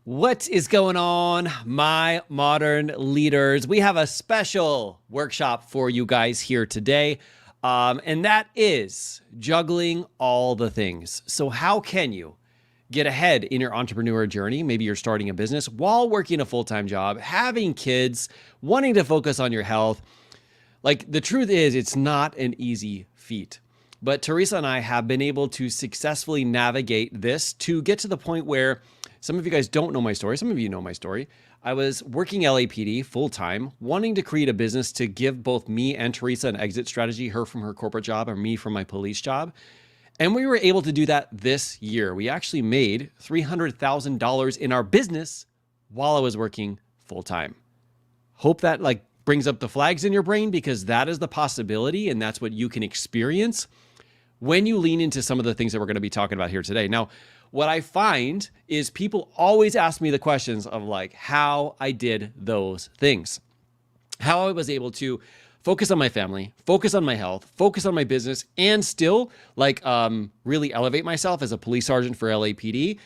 What is going on, my modern leaders? We have a special workshop for you guys here today, and that is juggling all the things. So how can you get ahead in your entrepreneur journey? Maybe you're starting a business while working a full-time job, having kids, wanting to focus on your health. Like, the truth is, it's not an easy feat. But Teresa and I have been able to successfully navigate this to get to the point where some of you guys don't know my story. Some of you know my story. I was working LAPD full-time, wanting to create a business to give both me and Teresa an exit strategy, her from her corporate job and me from my police job. And we were able to do that this year. We actually made $300,000 in our business while I was working full-time. Hope that brings up the flags in your brain, because that is the possibility, and that's what you can experience when you lean into some of the things that we're going to be talking about here today. Now, what I find is people always ask me the questions of how I did those things, how I was able to focus on my family, focus on my health, focus on my business, and still really elevate myself as a police sergeant for LAPD.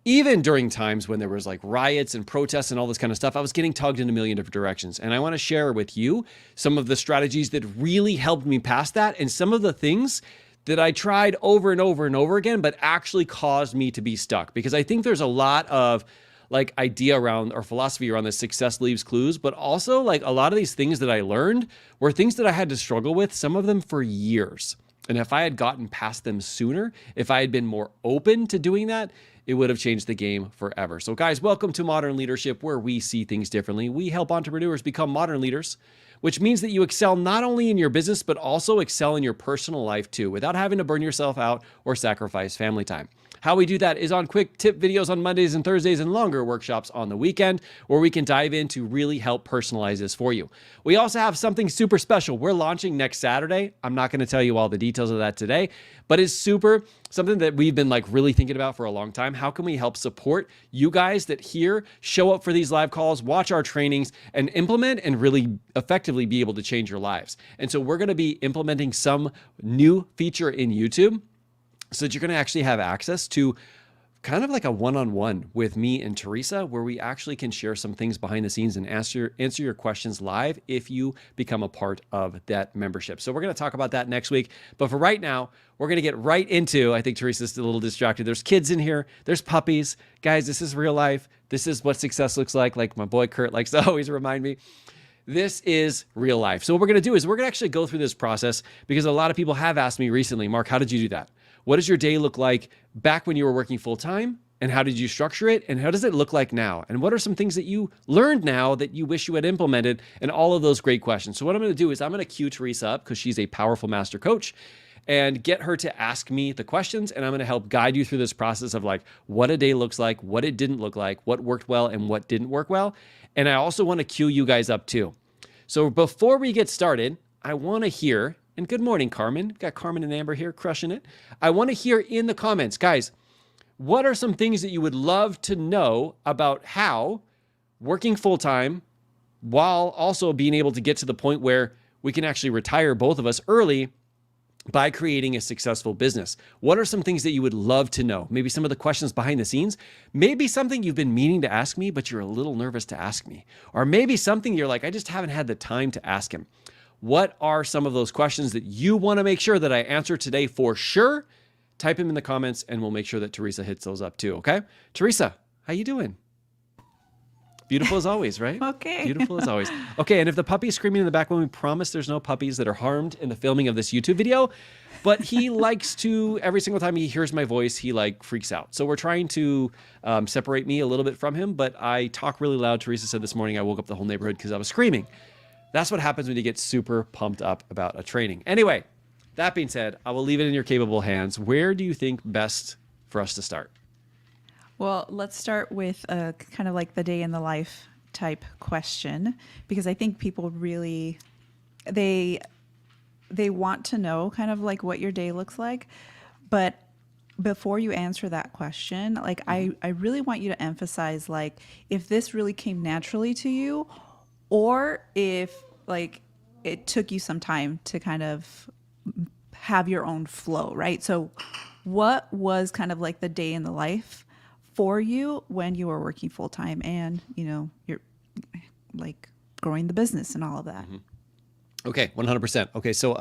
Even during times when there was riots and protests and all this kind of stuff, I was getting tugged in a million different directions. And I want to share with you some of the strategies that really helped me past that, and some of the things that I tried over and over and over again, but actually caused me to be stuck. Because I think there's a lot of idea around, or philosophy around, this success leaves clues, but also a lot of these things that I learned were things that I had to struggle with, some of them for years. And if I had gotten past them sooner, if I had been more open to doing that, it would have changed the game forever. So guys, welcome to Modern Leadership, where we see things differently. We help entrepreneurs become modern leaders, which means that you excel not only in your business, but also excel in your personal life too, without having to burn yourself out or sacrifice family time. How we do that is on quick tip videos on Mondays and Thursdays, and longer workshops on the weekend, where we can dive in to really help personalize this for you. We also have something super special. We're launching next Saturday. I'm not going to tell you all the details of that today, but it's something that we've been really thinking about for a long time. How can we help support you guys that show up for these live calls, watch our trainings, and implement and really effectively be able to change your lives? And so we're going to be implementing some new feature in YouTube, so that you're going to actually have access to kind of a one-on-one with me and Teresa, where we actually can share some things behind the scenes and answer your questions live if you become a part of that membership. So we're going to talk about that next week. But for right now, we're going to get right into, I think Teresa's a little distracted. There's kids in here. There's puppies. Guys, this is real life. This is what success looks like my boy Kurt likes to always remind me. This is real life. So what we're going to do is we're going to actually go through this process, because a lot of people have asked me recently, Mark, how did you do that? What does your day look like back when you were working full-time? And how did you structure it? And how does it look like now? And what are some things that you learned now that you wish you had implemented? And all of those great questions. So what I'm going to do is I'm going to cue Teresa up, because she's a powerful master coach, and get her to ask me the questions. And I'm going to help guide you through this process of what a day looks like, what it didn't look like, what worked well and what didn't work well. And I also want to cue you guys up too. So before we get started, I want to hear, and good morning, Carmen. We've got Carmen and Amber here crushing it. I want to hear in the comments, guys, what are some things that you would love to know about how working full-time while also being able to get to the point where we can actually retire, both of us, early by creating a successful business? What are some things that you would love to know? Maybe some of the questions behind the scenes, maybe something you've been meaning to ask me, but you're a little nervous to ask me, or maybe something you're I just haven't had the time to ask him. What are some of those questions that you want to make sure that I answer today for sure? Type them in the comments, and we'll make sure that Teresa hits those up too, okay? Teresa, how you doing? Beautiful as always, right? Okay. Beautiful as always. Okay, and if the puppy is screaming in the background, we promise there's no puppies that are harmed in the filming of this YouTube video, but he likes to, every single time he hears my voice, he freaks out. So we're trying to separate me a little bit from him, but I talk really loud. Teresa said this morning I woke up the whole neighborhood because I was screaming. That's what happens when you get super pumped up about a training. Anyway, that being said, I will leave it in your capable hands. Where do you think best for us to start? Well, let's start with kind of the day in the life type question, because I think people really, they want to know kind of what your day looks like. But before you answer that question, I really want you to emphasize if this really came naturally to you, or if it took you some time to kind of have your own flow, right? So what was kind of the day in the life for you when you are working full time and, you're like growing the business and all of that. Okay, 100%. Okay, so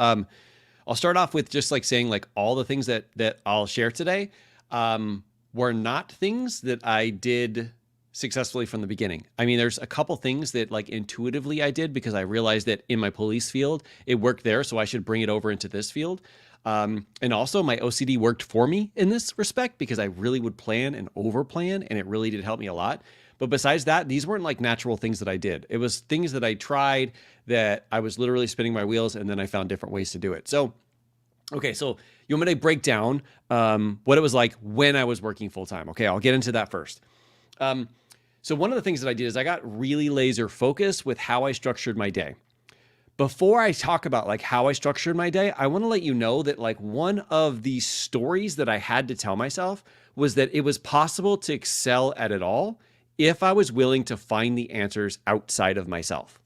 I'll start off with just like saying like all the things that I'll share today were not things that I did successfully from the beginning. I mean, there's a couple things that like intuitively I did because I realized that in my police field, it worked there, so I should bring it over into this field. And also my OCD worked for me in this respect because I really would plan and over plan, and it really did help me a lot. But besides that, these weren't like natural things that I did. It was things that I tried that I was literally spinning my wheels, and then I found different ways to do it. So, okay, so you want me to break down what it was like when I was working full time? Okay, I'll get into that first. So one of the things that I did is I got really laser focused with how I structured my day. Before I talk about like how I structured my day, I want to let you know that like one of the stories that I had to tell myself was that it was possible to excel at it all if I was willing to find the answers outside of myself.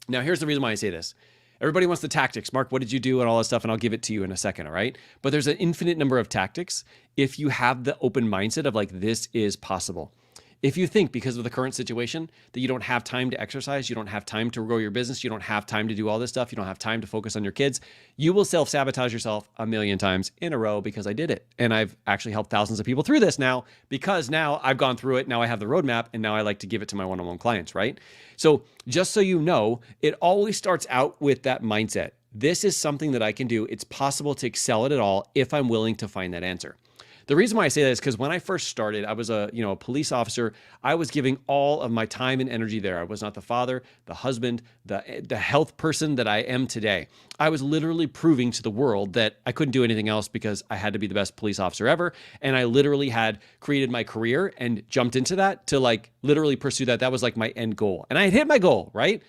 Now, here's the reason why I say this. Everybody wants the tactics. Mark, what did you do and all that stuff? And I'll give it to you in a second, all right? But there's an infinite number of tactics if you have the open mindset of like, this is possible. If you think because of the current situation that you don't have time to exercise, you don't have time to grow your business, you don't have time to do all this stuff, you don't have time to focus on your kids, you will self-sabotage yourself a million times in a row because I did it. And I've actually helped thousands of people through this now because now I've gone through it. Now I have the roadmap, and now I like to give it to my one-on-one clients, right? So just so you know, it always starts out with that mindset. This is something that I can do. It's possible to excel at it all if I'm willing to find that answer. The reason why I say that is because when I first started, I was a police officer. I was giving all of my time and energy there. I was not the father, the husband, the health person that I am today. I was literally proving to the world that I couldn't do anything else because I had to be the best police officer ever. And I literally had created my career and jumped into that to like literally pursue that. That was like my end goal. And I had hit my goal, right?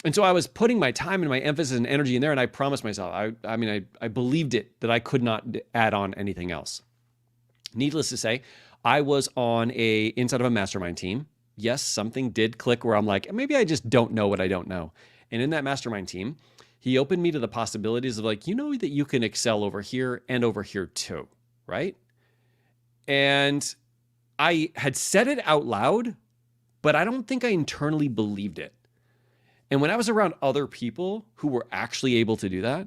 And so I was putting my time and my emphasis and energy in there. And I promised myself, I believed it that I could not add on anything else. Needless to say, I was inside of a mastermind team. Yes, something did click where I'm like, maybe I just don't know what I don't know. And in that mastermind team, he opened me to the possibilities of like, that you can excel over here and over here too, right? And I had said it out loud, but I don't think I internally believed it. And when I was around other people who were actually able to do that,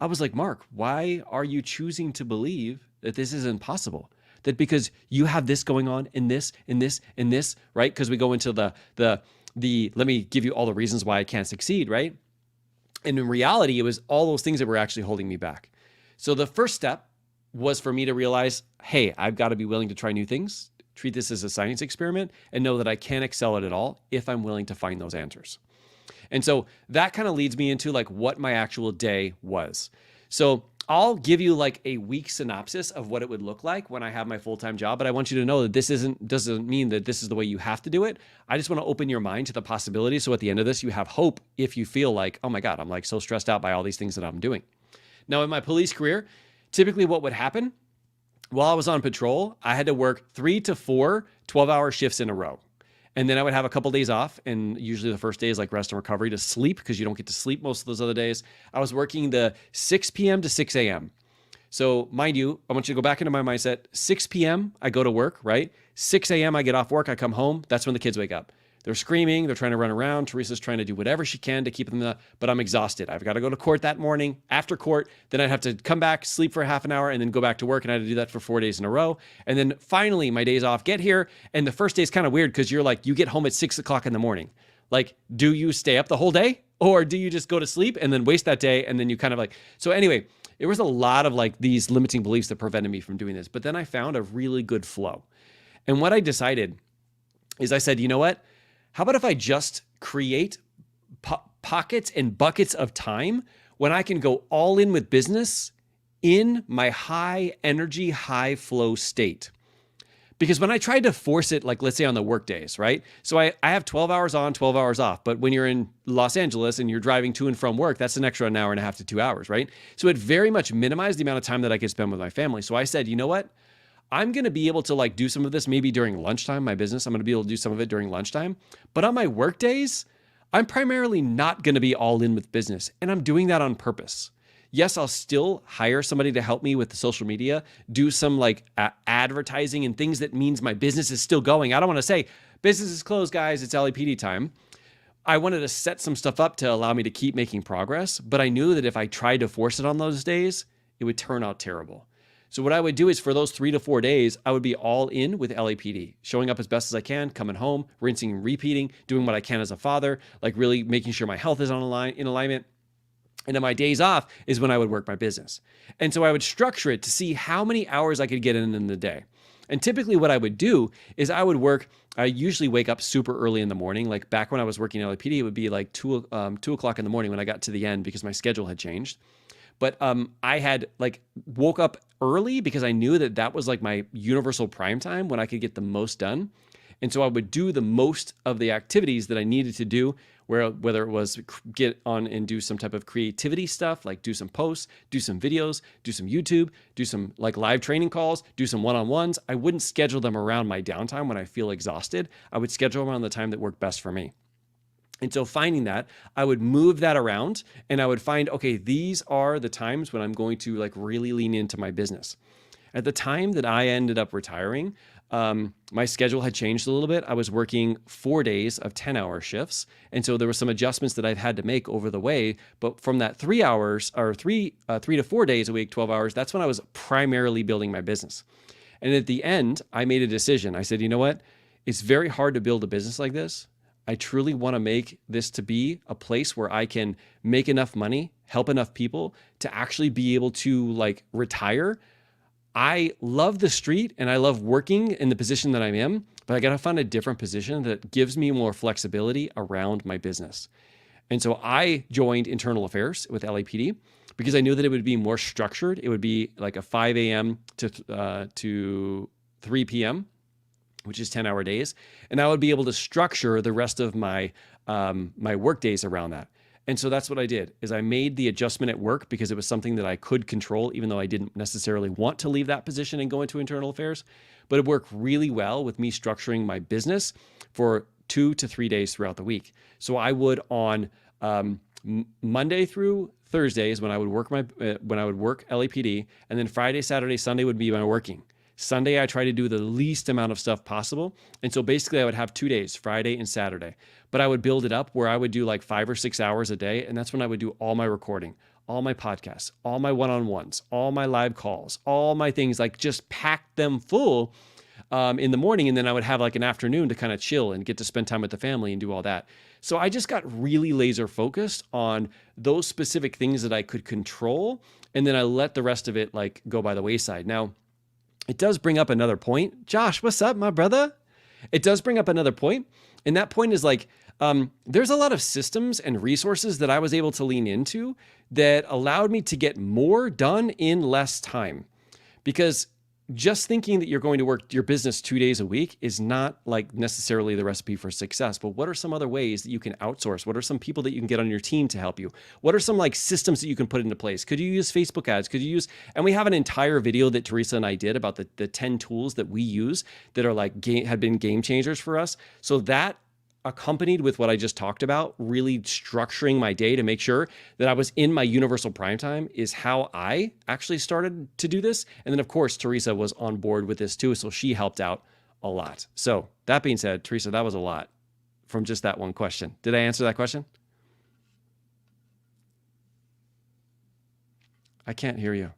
I was like, Mark, why are you choosing to believe that this is impossible? That because you have this going on in this, in this, in this, right? Because we go into the let me give you all the reasons why I can't succeed, right? And in reality, it was all those things that were actually holding me back. So the first step was for me to realize, hey, I've got to be willing to try new things, treat this as a science experiment, and know that I can excel at it all if I'm willing to find those answers. And so that kind of leads me into like what my actual day was. So I'll give you like a week synopsis of what it would look like when I have my full-time job, but I want you to know that this doesn't mean that this is the way you have to do it. I just want to open your mind to the possibilities. So at the end of this, you have hope if you feel like, oh my God, I'm like so stressed out by all these things that I'm doing. Now in my police career, typically what would happen while I was on patrol, I had to work 3 to 4 12-hour shifts in a row. And then I would have a couple days off, and usually the first day is like rest and recovery to sleep because you don't get to sleep most of those other days. I was working the 6 p.m. to 6 a.m. So mind you, I want you to go back into my mindset. 6 p.m. I go to work, right? 6 a.m. I get off work, I come home. That's when the kids wake up. They're screaming, they're trying to run around. Teresa's trying to do whatever she can to keep them but I'm exhausted. I've got to go to court that morning. After court, then I'd have to come back, sleep for half an hour, and then go back to work. And I had to do that for 4 days in a row. And then finally, my days off, get here. And the first day is kind of weird because you're like, you get home at 6 o'clock in the morning. Like, do you stay up the whole day? Or do you just go to sleep and then waste that day? And then you kind of like, so anyway, there was a lot of like these limiting beliefs that prevented me from doing this. But then I found a really good flow. And what I decided is I said, you know what? How about if I just create pockets and buckets of time when I can go all in with business in my high energy, high flow state? Because when I tried to force it, like let's say on the work days, right? So I have 12 hours on, 12 hours off. But when you're in Los Angeles and you're driving to and from work, that's an extra an hour and a half to 2 hours, right? So it very much minimized the amount of time that I could spend with my family. So I said, you know what? I'm going to be able to like do some of this maybe during lunchtime, my business. I'm going to be able to do some of it during lunchtime. But on my work days, I'm primarily not going to be all in with business. And I'm doing that on purpose. Yes, I'll still hire somebody to help me with the social media, do some like advertising and things that means my business is still going. I don't want to say business is closed, guys. It's LAPD time. I wanted to set some stuff up to allow me to keep making progress, but I knew that if I tried to force it on those days, it would turn out terrible. So what I would do is for those 3 to 4 days, I would be all in with LAPD, showing up as best as I can, coming home, rinsing and repeating, doing what I can as a father, like really making sure my health is in alignment. And then my days off is when I would work my business. And so I would structure it to see how many hours I could get in the day. And typically what I would do is I usually wake up super early in the morning. Like back when I was working at LAPD, it would be like 2 o'clock in the morning when I got to the end because my schedule had changed. But I had like woke up early because I knew that that was like my universal prime time when I could get the most done. And so I would do the most of the activities that I needed to do, whether it was get on and do some type of creativity stuff, like do some posts, do some videos, do some YouTube, do some like live training calls, do some one-on-ones. I wouldn't schedule them around my downtime when I feel exhausted. I would schedule them around the time that worked best for me. And so finding that, I would move that around and I would find, okay, these are the times when I'm going to like really lean into my business. At the time that I ended up retiring, my schedule had changed a little bit. I was working 4 days of 10-hour shifts. And so there were some adjustments that I've had to make over the way. But from that 3 hours or 3 to 4 days a week, 12 hours, that's when I was primarily building my business. And at the end, I made a decision. I said, you know what? It's very hard to build a business like this. I truly want to make this to be a place where I can make enough money, help enough people to actually be able to like retire. I love the street and I love working in the position that I'm in, but I got to find a different position that gives me more flexibility around my business. And so I joined internal affairs with LAPD because I knew that it would be more structured. It would be like a 5 a.m. to 3 p.m., which is 10-hour days. And I would be able to structure the rest of my work days around that. And so that's what I did, is I made the adjustment at work because it was something that I could control, even though I didn't necessarily want to leave that position and go into internal affairs. But it worked really well with me structuring my business for 2 to 3 days throughout the week. So I would on Monday through Thursdays when I would work LAPD, and then Friday, Saturday, Sunday would be my working. Sunday, I try to do the least amount of stuff possible. And so basically I would have 2 days, Friday and Saturday, but I would build it up where I would do like 5 or 6 hours a day. And that's when I would do all my recording, all my podcasts, all my one-on-ones, all my live calls, all my things, like just pack them full in the morning. And then I would have like an afternoon to kind of chill and get to spend time with the family and do all that. So I just got really laser focused on those specific things that I could control. And then I let the rest of it like go by the wayside. Now, it does bring up another point. Josh, what's up, my brother? It does bring up another point. And that point is like, there's a lot of systems and resources that I was able to lean into that allowed me to get more done in less time. Because just thinking that you're going to work your business 2 days a week is not like necessarily the recipe for success. But what are some other ways that you can outsource? What are some people that you can get on your team to help you? What are some like systems that you can put into place? Could you use Facebook ads? Could you use, and we have an entire video that Teresa and I did about the 10 tools that we use that are like have been game changers for us. So that accompanied with what I just talked about, really structuring my day to make sure that I was in my universal prime time is how I actually started to do this. And then of course, Teresa was on board with this too. So she helped out a lot. So that being said, Teresa, that was a lot from just that one question. Did I answer that question? I can't hear you.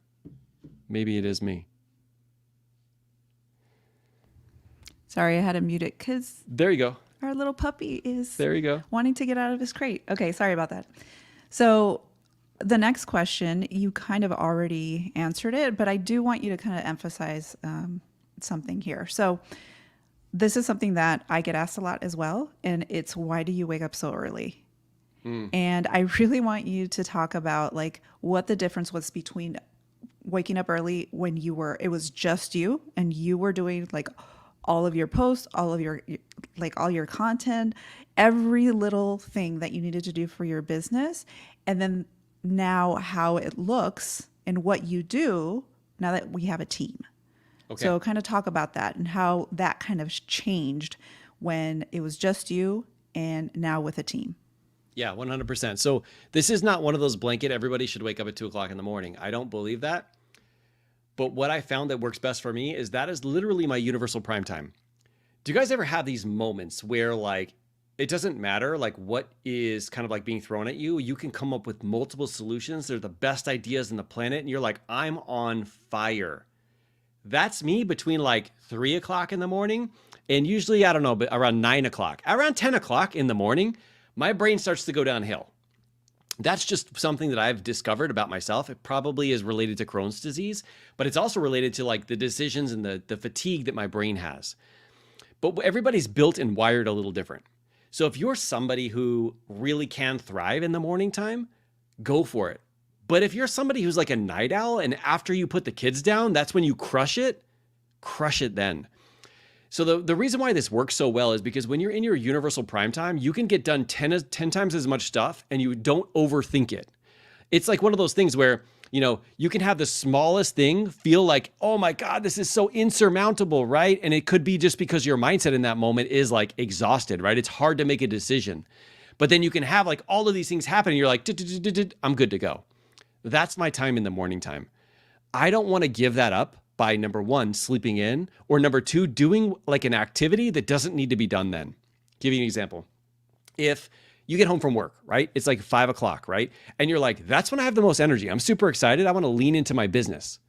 Maybe it is me. Sorry, I had to mute it because there you go. Our little puppy is there you go. wanting to get out of his crate. Okay, sorry about that. So the next question, you kind of already answered it, but I do want you to kind of emphasize something here. So this is something that I get asked a lot as well, and it's why do you wake up so early? And I really want you to talk about like what the difference was between waking up early when it was just you and you were doing like all of your posts, all of your, like all your content, every little thing that you needed to do for your business. And then now how it looks and what you do now that we have a team. Okay. So kind of talk about that and how that kind of changed when it was just you and now with a team. Yeah, 100%. So this is not one of those blanket, everybody should wake up at 2 o'clock in the morning. I don't believe that. But what I found that works best for me is that is literally my universal prime time. Do you guys ever have these moments where like, it doesn't matter like what is kind of like being thrown at you, you can come up with multiple solutions. They're the best ideas in the planet. And you're like, I'm on fire. That's me between like 3 o'clock in the morning and usually, I don't know, but around 9 o'clock, around 10 o'clock in the morning, my brain starts to go downhill. That's just something that I've discovered about myself. It probably is related to Crohn's disease, but it's also related to like the decisions and the fatigue that my brain has. But everybody's built and wired a little different. So if you're somebody who really can thrive in the morning time, go for it. But if you're somebody who's like a night owl and after you put the kids down, that's when you crush it then. So the reason why this works so well is because when you're in your universal prime time, you can get done 10 times as much stuff and you don't overthink it. It's like one of those things where, you can have the smallest thing feel like, oh my God, this is so insurmountable, right? And it could be just because your mindset in that moment is like exhausted, right? It's hard to make a decision. But then you can have like all of these things happen and you're like, I'm good to go. That's my time in the morning time. I don't want to give that up by number one, sleeping in, or number two, doing like an activity that doesn't need to be done then. Give you an example. If you get home from work, right? It's like 5 o'clock, right? And you're like, that's when I have the most energy. I'm super excited. I want to lean into my business.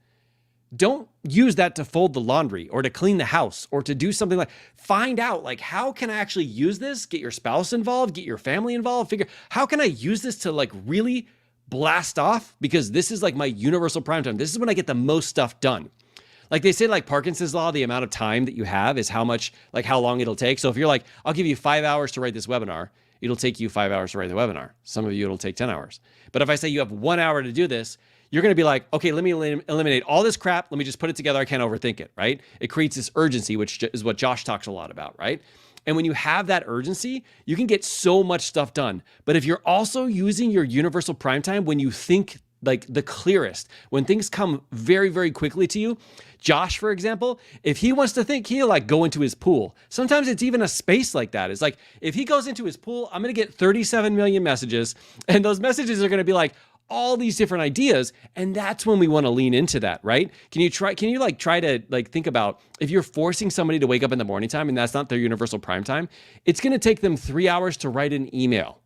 Don't use that to fold the laundry or to clean the house or to do something like, find out like, how can I actually use this? Get your spouse involved, get your family involved, figure, how can I use this to like really blast off? Because this is like my universal prime time. This is when I get the most stuff done. Like they say, like Parkinson's law, the amount of time that you have is how much, like how long it'll take. So if you're like, I'll give you 5 hours to write this webinar, it'll take you 5 hours to write the webinar. Some of you, it'll take 10 hours. But if I say you have 1 hour to do this, you're going to be like, okay, let me eliminate all this crap. Let me just put it together. I can't overthink it, right? It creates this urgency, which is what Josh talks a lot about, right? And when you have that urgency, you can get so much stuff done. But if you're also using your universal prime time when you think like the clearest, when things come very, very quickly to you. Josh, for example, if he wants to think, he'll like go into his pool. Sometimes it's even a space like that. It's like, if he goes into his pool, I'm going to get 37 million messages. And those messages are going to be like all these different ideas. And that's when we want to lean into that, right? Can you try to think about if you're forcing somebody to wake up in the morning time and that's not their universal prime time, it's going to take them 3 hours to write an email.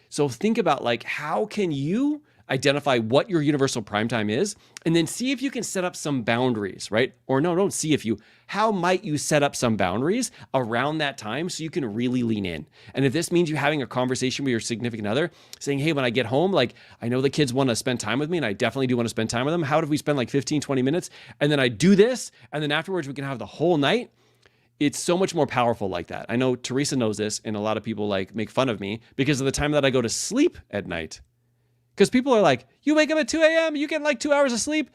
So think about like, how can you identify what your universal prime time is, and then see if you can set up some boundaries, right? Or no, don't see if you, how might you set up some boundaries around that time so you can really lean in? And if this means you having a conversation with your significant other, saying, hey, when I get home, like, I know the kids want to spend time with me and I definitely do want to spend time with them. How if we spend like 15, 20 minutes and then I do this and then afterwards we can have the whole night? It's so much more powerful like that. I know Teresa knows this and a lot of people like make fun of me because of the time that I go to sleep at night. Because people are like, you wake up at 2 a.m., you get like 2 hours of sleep.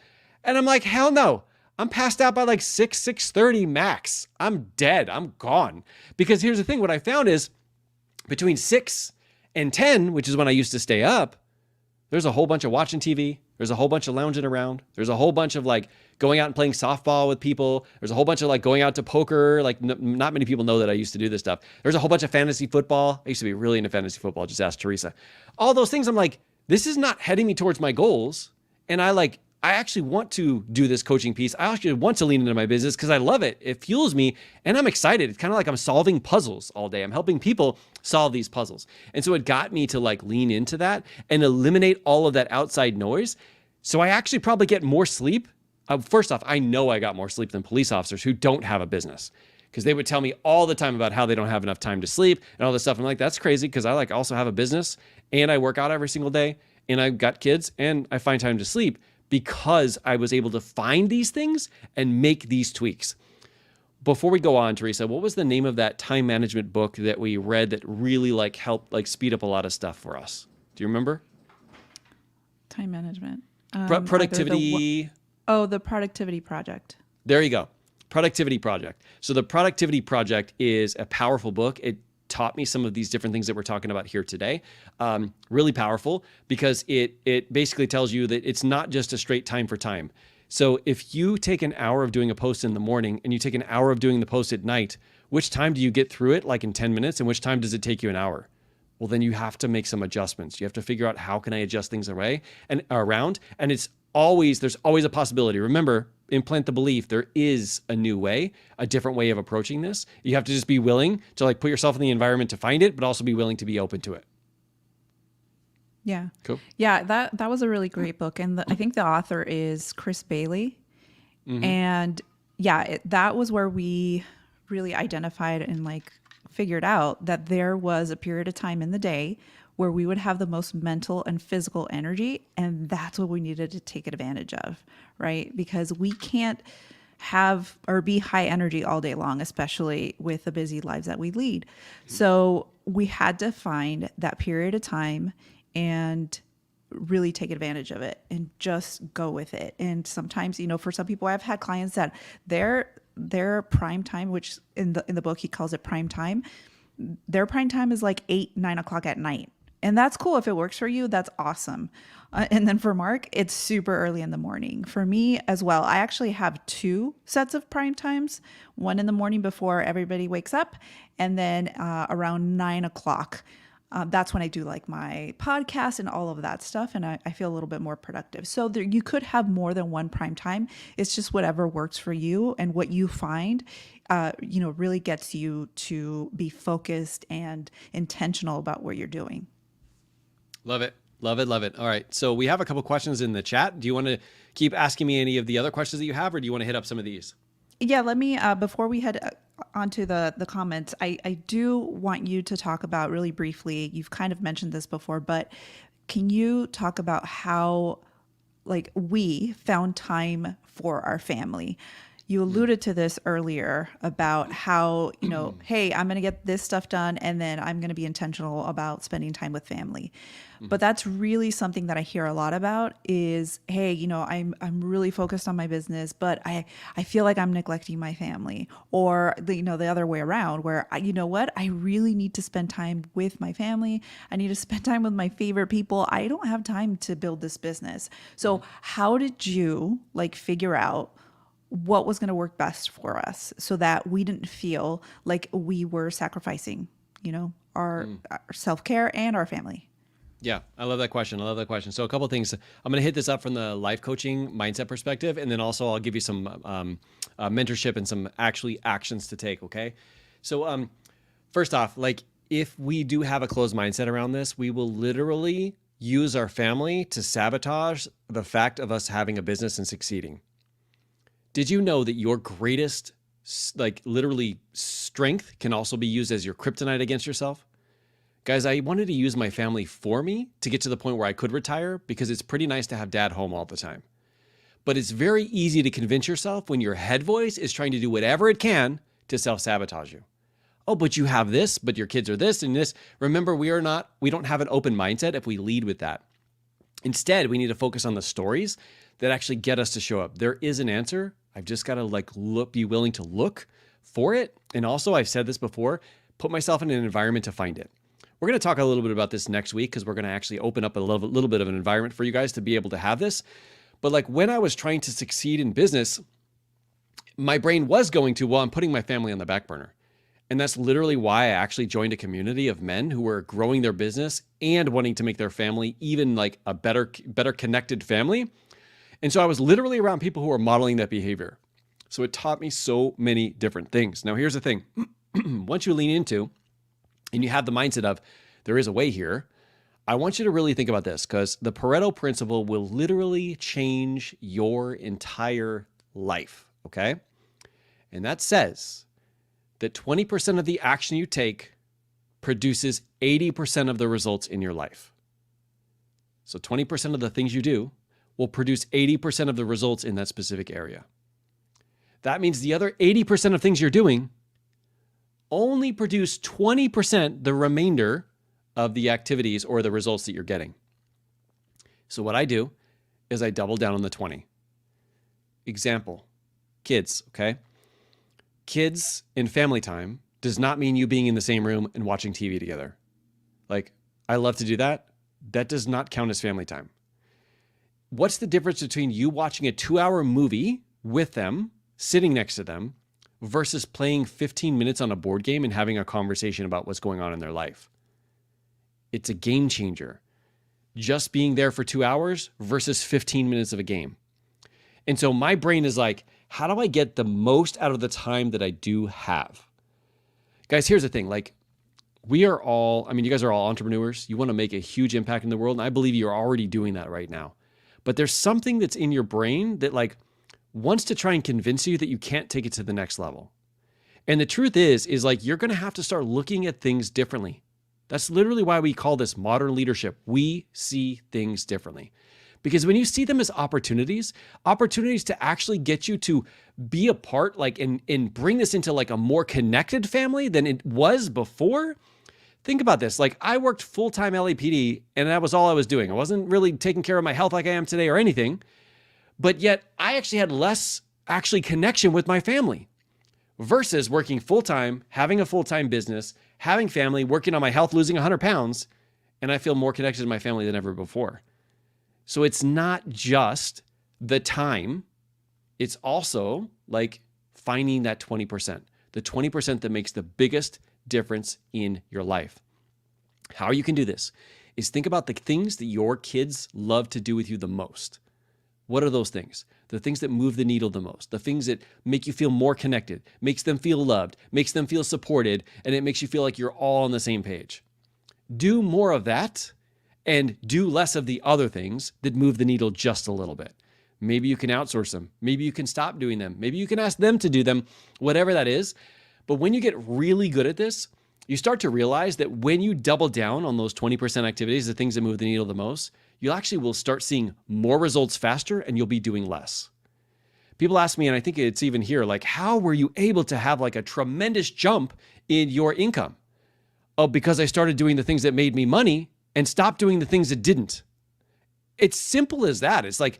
And I'm like, hell no. I'm passed out by like 6:30 max. I'm dead. I'm gone. Because here's the thing. What I found is between 6 and 10, which is when I used to stay up, there's a whole bunch of watching TV. There's a whole bunch of lounging around. There's a whole bunch of like going out and playing softball with people. There's a whole bunch of like going out to poker. Like not many people know that I used to do this stuff. There's a whole bunch of fantasy football. I used to be really into fantasy football. Just ask Teresa. All those things, I'm like, this is not heading me towards my goals. And I actually want to do this coaching piece. I actually want to lean into my business because I love it. It fuels me and I'm excited. It's kind of like I'm solving puzzles all day. I'm helping people solve these puzzles. And so it got me to like lean into that and eliminate all of that outside noise. So I actually probably get more sleep. First off, I know I got more sleep than police officers who don't have a business, because they would tell me all the time about how they don't have enough time to sleep and all this stuff. I'm like, that's crazy, because I like also have a business and I work out every single day and I've got kids and I find time to sleep because I was able to find these things and make these tweaks. Before we go on, Teresa, what was the name of that time management book that we read that really like helped like speed up a lot of stuff for us? Do you remember? Time management. Productivity. The Productivity Project. There you go. Productivity Project. So the Productivity Project is a powerful book. It taught me some of these different things that we're talking about here today. Really powerful because it basically tells you that it's not just a straight time for time. So if you take an hour of doing a post in the morning and you take an hour of doing the post at night, which time do you get through it like in 10 minutes and which time does it take you an hour? well, then you have to make some adjustments. You have to figure out, how can I adjust things around? And there's always a possibility. Remember, implant the belief there is a new way, a different way of approaching this. You have to just be willing to like put yourself in the environment to find it, but also be willing to be open to it. Yeah. Cool. Yeah, that was a really great book. And I think the author is Chris Bailey. And yeah, that was where we really identified and like figured out that there was a period of time in the day where we would have the most mental and physical energy. And that's what we needed to take advantage of, right? Because we can't have or be high energy all day long, especially with the busy lives that we lead. So we had to find that period of time and really take advantage of it and just go with it. And sometimes, for some people, I've had clients that their prime time, which in the book he calls it prime time, their prime time is like 8-9 o'clock at night. And that's cool. If it works for you, that's awesome. And then for Marc, it's super early in the morning. For me as well, I actually have 2 sets of prime times, one in the morning before everybody wakes up, and then around 9 o'clock. That's when I do like my podcast and all of that stuff. And I feel a little bit more productive. So you could have more than one prime time. It's just whatever works for you and what you find, really gets you to be focused and intentional about what you're doing. Love it. Love it. Love it. All right. So we have a couple questions in the chat. Do you want to keep asking me any of the other questions that you have, or do you want to hit up some of these? Yeah, let me, before we head onto the comments, I do want you to talk about really briefly, you've kind of mentioned this before, but can you talk about how like we found time for our family? You alluded to this earlier about how, hey, I'm going to get this stuff done and then I'm going to be intentional about spending time with family. But that's really something that I hear a lot about is, hey, I'm really focused on my business, but I feel like I'm neglecting my family. Or, the other way around where, I really need to spend time with my family. I need to spend time with my favorite people. I don't have time to build this business. So how did you figure out what was going to work best for us so that we didn't feel like we were sacrificing, our self-care and our family? Yeah, I love that question. So a couple of things. I'm going to hit this up from the life coaching mindset perspective, and then also I'll give you some mentorship and some actually actions to take, okay? So first off, if we do have a closed mindset around this, we will literally use our family to sabotage the fact of us having a business and succeeding. Did you know that your greatest, literally strength can also be used as your kryptonite against yourself? Guys, I wanted to use my family for me to get to the point where I could retire because it's pretty nice to have dad home all the time. But it's very easy to convince yourself when your head voice is trying to do whatever it can to self-sabotage you. Oh, but you have this, but your kids are this and this. Remember, we don't have an open mindset if we lead with that. Instead, we need to focus on the stories that actually get us to show up. There is an answer. I've just got to be willing to look for it. And also, I've said this before, put myself in an environment to find it. We're going to talk a little bit about this next week because we're going to actually open up a little bit of an environment for you guys to be able to have this. But when I was trying to succeed in business, my brain was going to, I'm putting my family on the back burner. And that's literally why I actually joined a community of men who were growing their business and wanting to make their family even a better connected family. And so I was literally around people who were modeling that behavior. So it taught me so many different things. Now, here's the thing. Once you lean into and you have the mindset of there is a way here, I want you to really think about this because the Pareto Principle will literally change your entire life, okay? And that says that 20% of the action you take produces 80% of the results in your life. So 20% of the things you do will produce 80% of the results in that specific area. That means the other 80% of things you're doing only produce 20%, the remainder of the activities or the results that you're getting. So what I do is I double down on the 20. Example, kids, okay? Kids in family time does not mean you being in the same room and watching TV together. I love to do that. That does not count as family time. What's the difference between you watching a 2-hour movie with them, sitting next to them, versus playing 15 minutes on a board game and having a conversation about what's going on in their life? It's a game changer. Just being there for 2 hours versus 15 minutes of a game. And so my brain is like, how do I get the most out of the time that I do have? Guys, here's the thing. Like, you guys are all entrepreneurs. You want to make a huge impact in the world. And I believe you're already doing that right now. But there's something that's in your brain that like wants to try and convince you that you can't take it to the next level. And the truth is like, you're going to have to start looking at things differently. That's literally why we call this modern leadership. We see things differently. Because when you see them as opportunities to actually get you to be a part, like, and bring this into like a more connected family than it was before. Think about this. Like, I worked full-time LAPD and that was all I was doing. I wasn't really taking care of my health like I am today or anything, but yet I actually had less connection with my family versus working full-time, having a full-time business, having family, working on my health, losing 100 pounds, and I feel more connected to my family than ever before. So it's not just the time, it's also like finding that 20%, the 20% that makes the biggest difference in your life. How you can do this is think about the things that your kids love to do with you the most. What are those things? The things that move the needle the most, the things that make you feel more connected, makes them feel loved, makes them feel supported, and it makes you feel like you're all on the same page. Do more of that and do less of the other things that move the needle just a little bit. Maybe you can outsource them. Maybe you can stop doing them. Maybe you can ask them to do them, whatever that is. But when you get really good at this, you start to realize that when you double down on those 20% activities, the things that move the needle the most, you actually will start seeing more results faster and you'll be doing less. People ask me, and I think it's even here, like, how were you able to have like a tremendous jump in your income? Oh, because I started doing the things that made me money and stopped doing the things that didn't. It's simple as that. It's like,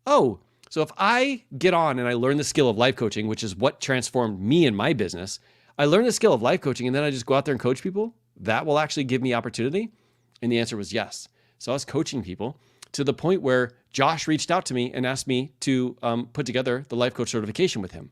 oh, so if I get on and I learn the skill of life coaching, which is what transformed me in my business, I learned the skill of life coaching and then I just go out there and coach people, that will actually give me opportunity? And the answer was yes. So I was coaching people to the point where Josh reached out to me and asked me to put together the life coach certification with him.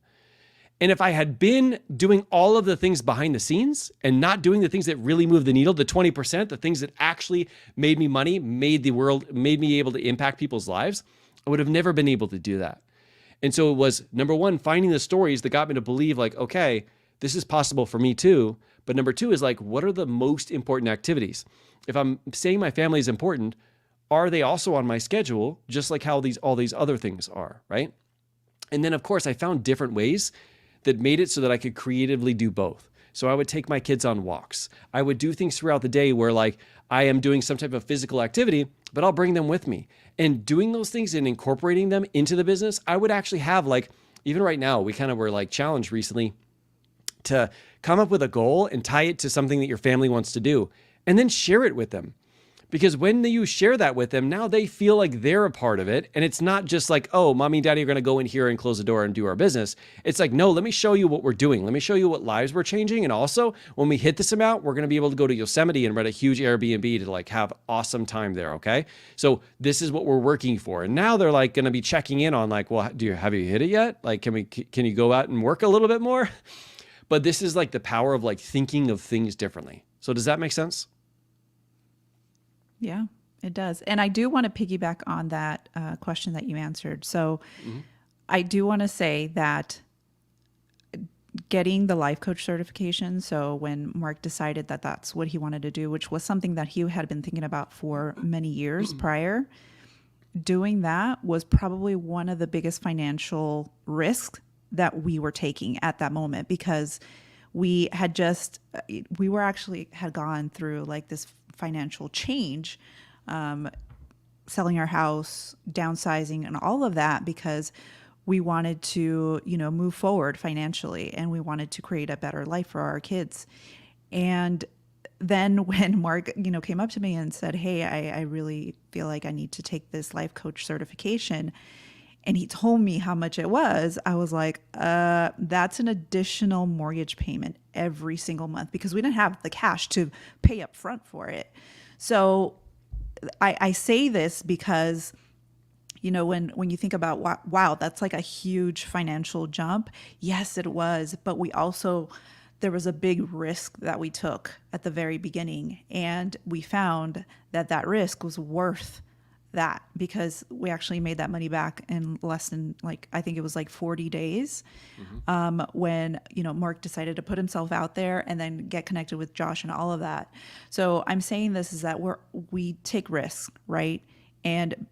And if I had been doing all of the things behind the scenes and not doing the things that really move the needle, the 20%, the things that actually made me money, made me able to impact people's lives, I would have never been able to do that. And so it was, number one, finding the stories that got me to believe like, okay, this is possible for me too. But number two is like, what are the most important activities? If I'm saying my family is important, are they also on my schedule, just like how all these other things are, right? And then of course I found different ways that made it so that I could creatively do both. So I would take my kids on walks. I would do things throughout the day where like I am doing some type of physical activity, but I'll bring them with me. And doing those things and incorporating them into the business, I would actually have like, even right now, we kind of were like challenged recently to come up with a goal and tie it to something that your family wants to do and then share it with them. Because when you share that with them, now they feel like they're a part of it. And it's not just like, oh, mommy and daddy are going to go in here and close the door and do our business. It's like, no, let me show you what we're doing. Let me show you what lives we're changing. And also when we hit this amount, we're going to be able to go to Yosemite and rent a huge Airbnb to like have awesome time there. Okay. So this is what we're working for. And now they're like going to be checking in on like, well, have you hit it yet? Like, can you go out and work a little bit more? But this is like the power of like thinking of things differently. So does that make sense? Yeah, it does. And I do want to piggyback on that question that you answered. So I do want to say that getting the life coach certification, so when Marc decided that that's what he wanted to do, which was something that he had been thinking about for many years prior, doing that was probably one of the biggest financial risks that we were taking at that moment, because we had gone through like this financial change, selling our house, downsizing, and all of that, because we wanted to, move forward financially and we wanted to create a better life for our kids. And then when Marc, came up to me and said, hey, I really feel like I need to take this life coach certification, and he told me how much it was, I was like, that's an additional mortgage payment every single month, because we didn't have the cash to pay up front for it. So I say this because, when you think about, wow, that's like a huge financial jump. Yes, it was. But we also there was a big risk that we took at the very beginning. And we found that that risk was worth that, because we actually made that money back in less than, like, I think it was like 40 days. When, Marc decided to put himself out there and then get connected with Josh and all of that. So I'm saying this is that we take risks, right? And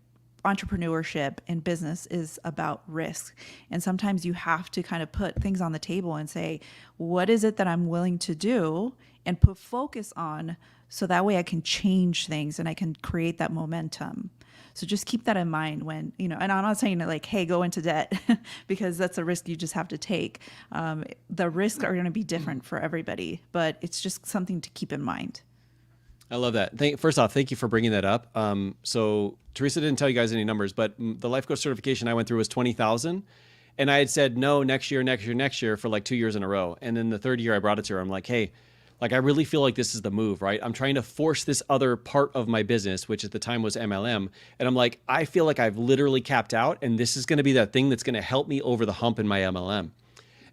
entrepreneurship and business is about risk. And sometimes you have to kind of put things on the table and say, what is it that I'm willing to do, and put focus on, so that way I can change things and I can create that momentum. So just keep that in mind when, and I'm not saying that, like, hey, go into debt, because that's a risk you just have to take. The risks are going to be different for everybody, but it's just something to keep in mind. I love that. First off, thank you for bringing that up. So Teresa didn't tell you guys any numbers, but the life coach certification I went through was 20,000. And I had said, no, next year for like 2 years in a row. And then the third year I brought it to her. I'm like, hey, like, I really feel like this is the move, right? I'm trying to force this other part of my business, which at the time was MLM. And I'm like, I feel like I've literally capped out, and this is going to be that thing that's going to help me over the hump in my MLM.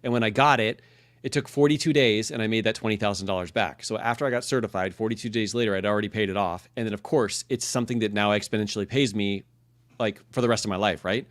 And when I got it, it took 42 days and I made that $20,000 back. So after I got certified, 42 days later, I'd already paid it off. And then of course, it's something that now exponentially pays me, like, for the rest of my life, right?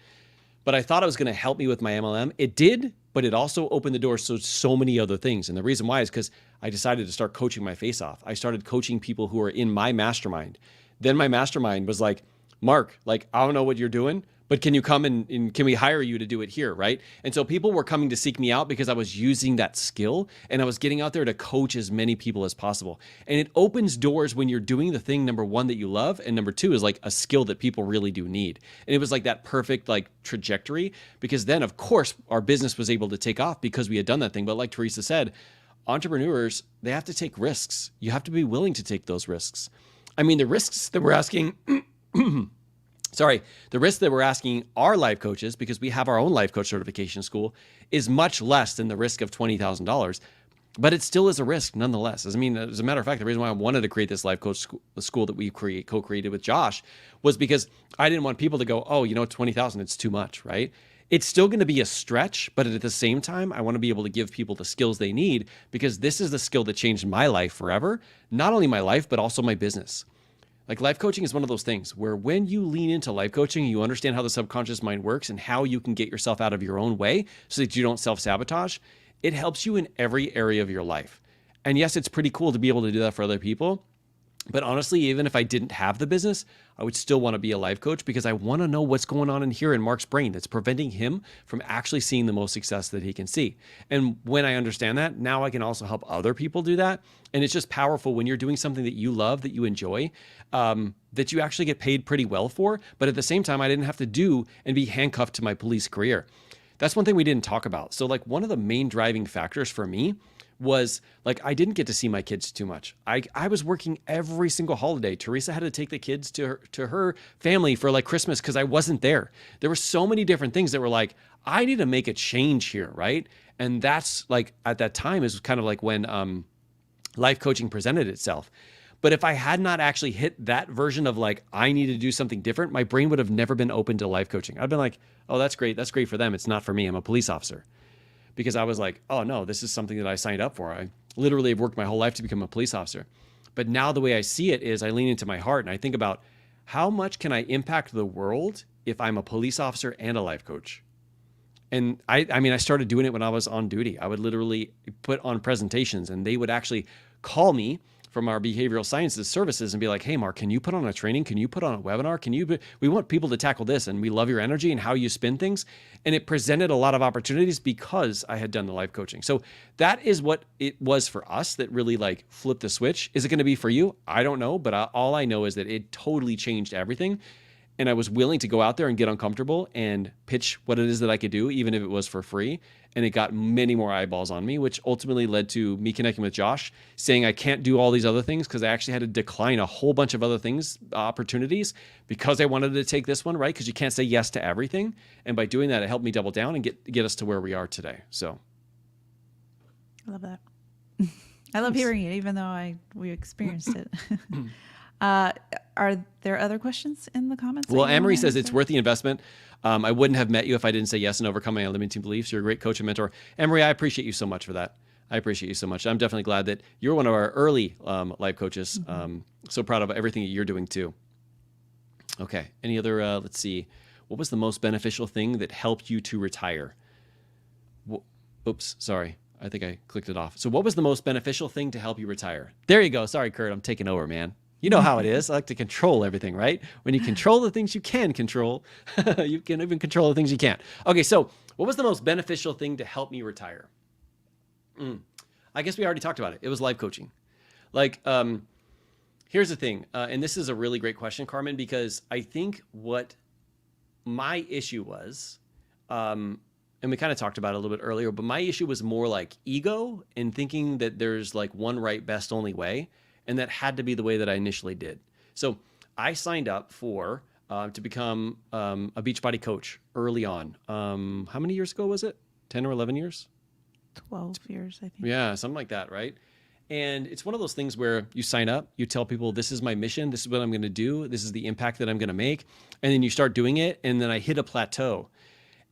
But I thought it was going to help me with my MLM. It did, but it also opened the door to so many other things. And the reason why is because I decided to start coaching my face off. I started coaching people who are in my mastermind. Then my mastermind was like, Marc, like, I don't know what you're doing, but can you come and can we hire you to do it here, right? And so people were coming to seek me out because I was using that skill, and I was getting out there to coach as many people as possible. And it opens doors when you're doing the thing, number one, that you love, and number two is like a skill that people really do need. And it was like that perfect like trajectory, because then of course our business was able to take off because we had done that thing. But like Teresa said, entrepreneurs, they have to take risks. You have to be willing to take those risks. I mean, the risks that we're asking the risk that we're asking our life coaches, because we have our own life coach certification school, is much less than the risk of $20,000, but it still is a risk nonetheless. As a matter of fact, the reason why I wanted to create this life coach school that we co-created with Josh was because I didn't want people to go, oh, 20,000, it's too much, right? It's still going to be a stretch, but at the same time, I want to be able to give people the skills they need, because this is the skill that changed my life forever. Not only my life, but also my business. Like, life coaching is one of those things where when you lean into life coaching, you understand how the subconscious mind works and how you can get yourself out of your own way so that you don't self-sabotage. It helps you in every area of your life. And yes, it's pretty cool to be able to do that for other people. But honestly, even if I didn't have the business, I would still want to be a life coach, because I want to know what's going on in here in Marc's brain that's preventing him from actually seeing the most success that he can see. And when I understand that, now I can also help other people do that. And it's just powerful when you're doing something that you love, that you enjoy, that you actually get paid pretty well for. But at the same time, I didn't have to do and be handcuffed to my police career. That's one thing we didn't talk about. So like, one of the main driving factors for me was like, I didn't get to see my kids too much. I was working every single holiday. Teresa had to take the kids to her family for like Christmas because I wasn't there. There were so many different things that were like, I need to make a change here, right? And that's like, at that time is kind of like when life coaching presented itself. But if I had not actually hit that version of like, I need to do something different, my brain would have never been open to life coaching. I'd been like, oh, that's great. That's great for them. It's not for me. I'm a police officer. Because I was like, oh no, this is something that I signed up for. I literally have worked my whole life to become a police officer. But now the way I see it is I lean into my heart and I think about, how much can I impact the world if I'm a police officer and a life coach? And I started doing it when I was on duty. I would literally put on presentations, and they would actually call me from our behavioral sciences services and be like, hey, Marc, can you put on a training? Can you put on a webinar? We want people to tackle this, and we love your energy and how you spin things. And it presented a lot of opportunities because I had done the life coaching. So that is what it was for us that really like flipped the switch. Is it going to be for you? I don't know. But all I know is that it totally changed everything. And I was willing to go out there and get uncomfortable and pitch what it is that I could do, even if it was for free. And it got many more eyeballs on me, which ultimately led to me connecting with Josh, saying I can't do all these other things because I actually had to decline a whole bunch of other things, opportunities, because I wanted to take this one, right? Because you can't say yes to everything. And by doing that, it helped me double down and get us to where we are today. So I love that. I love hearing it, even though we experienced it. Are there other questions in the comments? Well, Amory says it's worth the investment. I wouldn't have met you if I didn't say yes and overcome my limiting beliefs. You're a great coach and mentor. Amory, I appreciate you so much for that. I appreciate you so much. I'm definitely glad that you're one of our early life coaches. So proud of everything that you're doing too. Okay. Any other, let's see. What was the most beneficial thing that helped you to retire? Oops, sorry. I think I clicked it off. So what was the most beneficial thing to help you retire? There you go. Sorry, Kurt. I'm taking over, man. You know how it is. I like to control everything, right? When you control the things you can control, you can even control the things you can't. Okay, so what was the most beneficial thing to help me retire? I guess we already talked about it. It was life coaching. Like, here's the thing, and this is a really great question, Carmen, because I think what my issue was, and we kind of talked about it a little bit earlier, but my issue was more like ego and thinking that there's like one right, best, only way. And that had to be the way that I initially did. So I signed up for to become a Beachbody coach early on. How many years ago was it? 10 or 11 years? 12 years, I think. Yeah, something like that, right? And it's one of those things where you sign up, you tell people, this is my mission, this is what I'm going to do, this is the impact that I'm going to make. And then you start doing it, and then I hit a plateau.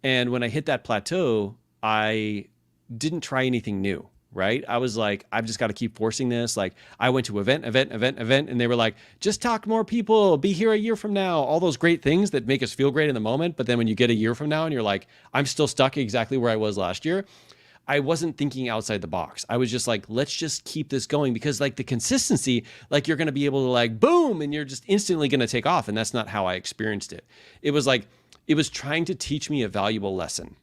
And when I hit that plateau, I didn't try anything new. Right? I was like, I've just got to keep forcing this. Like I went to event, and they were like, just talk to more people, be here a year from now. All those great things that make us feel great in the moment. But then when you get a year from now and you're like, I'm still stuck exactly where I was last year. I wasn't thinking outside the box. I was just like, let's just keep this going, because like the consistency, like you're going to be able to like, boom, and you're just instantly going to take off. And that's not how I experienced it. It was like, it was trying to teach me a valuable lesson.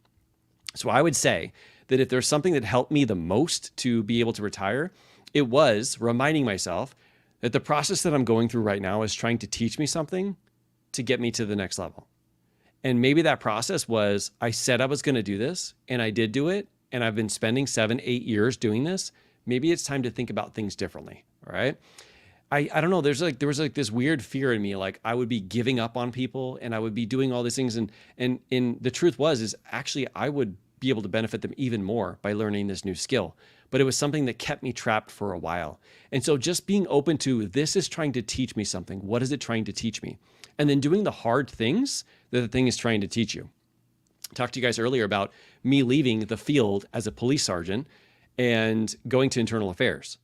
So I would say that if there's something that helped me the most to be able to retire, it was reminding myself that the process that I'm going through right now is trying to teach me something to get me to the next level. And maybe that process was, I said I was going to do this and I did do it. And I've been spending 7-8 years doing this. Maybe it's time to think about things differently. All right. I don't know. There was like this weird fear in me, like I would be giving up on people and I would be doing all these things. And the truth is actually I would be able to benefit them even more by learning this new skill. But it was something that kept me trapped for a while. And so just being open to, this is trying to teach me something. What is it trying to teach me? And then doing the hard things that the thing is trying to teach you. I talked to you guys earlier about me leaving the field as a police sergeant and going to internal affairs.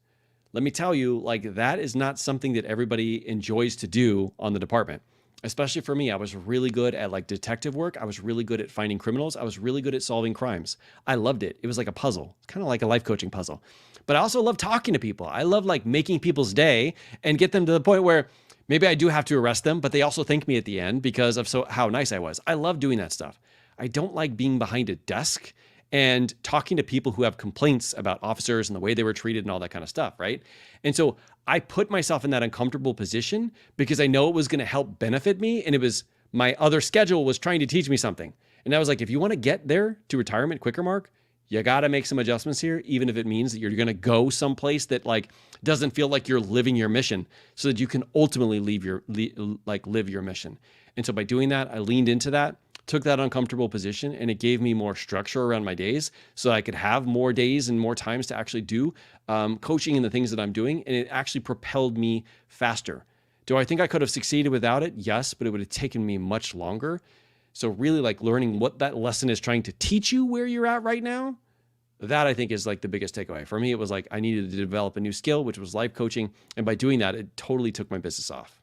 Let me tell you, like that is not something that everybody enjoys to do on the department. Especially for me, I was really good at like detective work. I was really good at finding criminals. I was really good at solving crimes. I loved it. It was like a puzzle. It's kind of like a life coaching puzzle. But I also love talking to people. I love like making people's day and get them to the point where maybe I do have to arrest them, but they also thank me at the end because of how nice I was. I love doing that stuff. I don't like being behind a desk and talking to people who have complaints about officers and the way they were treated and all that kind of stuff, right? And so I put myself in that uncomfortable position because I know it was going to help benefit me, and it was my other schedule was trying to teach me something. And I was like, if you want to get there to retirement quicker, Marc, you got to make some adjustments here, even if it means that you're going to go someplace that like doesn't feel like you're living your mission, so that you can ultimately live your mission. And so by doing that, I leaned into that, took that uncomfortable position, and it gave me more structure around my days so I could have more days and more times to actually do coaching and the things that I'm doing. And it actually propelled me faster. Do I think I could have succeeded without it? Yes, but it would have taken me much longer. So really like learning what that lesson is trying to teach you where you're at right now, that I think is like the biggest takeaway. For me, it was like I needed to develop a new skill, which was life coaching. And by doing that, it totally took my business off.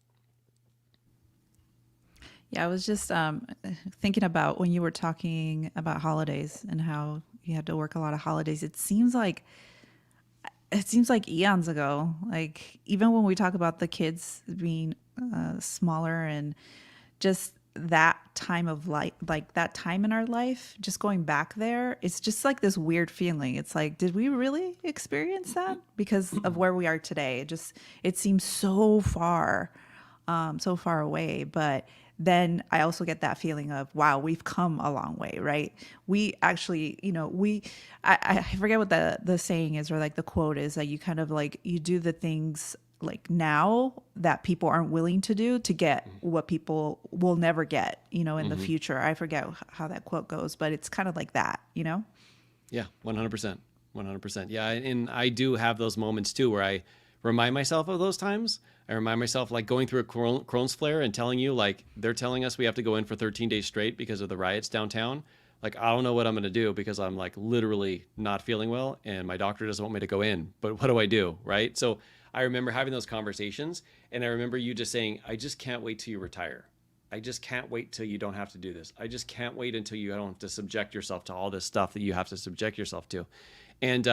Yeah, I was just thinking about when you were talking about holidays and how you had to work a lot of holidays. It seems like eons ago. Like even when we talk about the kids being smaller and just that time of life, like that time in our life, just going back there, it's just like this weird feeling. It's like, did we really experience that? Because of where we are today. It seems so far away, but then I also get that feeling of, wow, we've come a long way, right? We actually, I forget what the saying is, or like the quote is, that you kind of like, you do the things like now that people aren't willing to do to get what people will never get, in the future. I forget how that quote goes, but it's kind of like that, Yeah, 100%. 100%. Yeah. And I do have those moments too, where I remind myself of those times. I remind myself like going through a Crohn's flare and telling you like, they're telling us we have to go in for 13 days straight because of the riots downtown. Like, I don't know what I'm going to do because I'm like literally not feeling well and my doctor doesn't want me to go in, but what do I do? Right. So I remember having those conversations, and I remember you just saying, I just can't wait till you retire. I just can't wait till you don't have to do this. I just can't wait until you don't have to subject yourself to all this stuff that you have to subject yourself to. And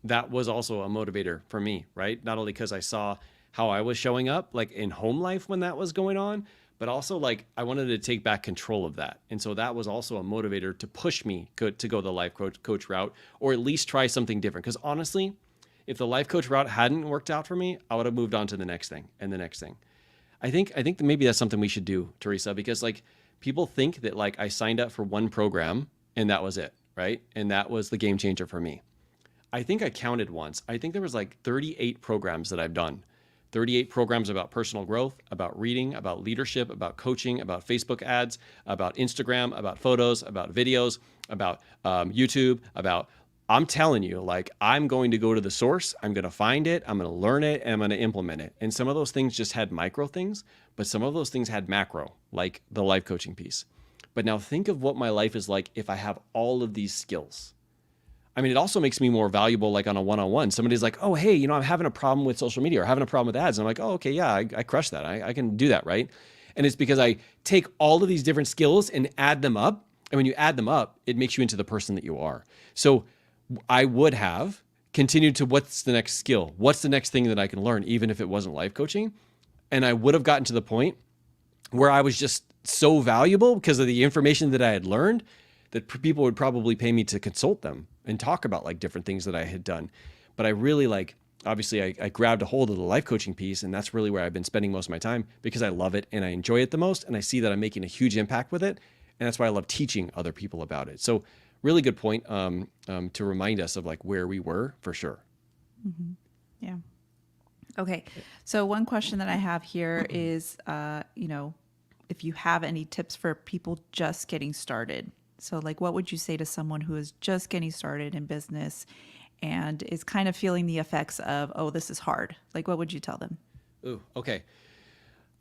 that was also a motivator for me, right? Not only because I saw how I was showing up like in home life when that was going on, but also like I wanted to take back control of that. And so that was also a motivator to push me to go the life coach route, or at least try something different. Because honestly, if the life coach route hadn't worked out for me, I would have moved on to the next thing and the next thing. I think that maybe that's something we should do, Teresa, because like people think that like I signed up for one program and that was it, right? And that was the game changer for me. I think I counted once. I think there was like 38 programs that I've done. 38 programs about personal growth, about reading, about leadership, about coaching, about Facebook ads, about Instagram, about photos, about videos, about YouTube, about, I'm telling you, like, I'm going to go to the source, I'm going to find it, I'm going to learn it, and I'm going to implement it. And some of those things just had micro things, but some of those things had macro, like the life coaching piece. But now think of what my life is like if I have all of these skills. I mean, it also makes me more valuable, like on a one-on-one. Somebody's like, oh, hey, I'm having a problem with social media or having a problem with ads. And I'm like, oh, okay, yeah, I crush that. I can do that, right? And it's because I take all of these different skills and add them up. And when you add them up, it makes you into the person that you are. So I would have continued to, what's the next skill? What's the next thing that I can learn, even if it wasn't life coaching? And I would have gotten to the point where I was just so valuable because of the information that I had learned that people would probably pay me to consult them and talk about like different things that I had done. But I really obviously I grabbed a hold of the life coaching piece, and that's really where I've been spending most of my time because I love it and I enjoy it the most. And I see that I'm making a huge impact with it. And that's why I love teaching other people about it. So really good point to remind us of like where we were for sure. Mm-hmm. Yeah. Okay. So one question that I have here is, if you have any tips for people just getting started. So like, what would you say to someone who is just getting started in business and is kind of feeling the effects of, oh, this is hard? Like, what would you tell them? Ooh, okay.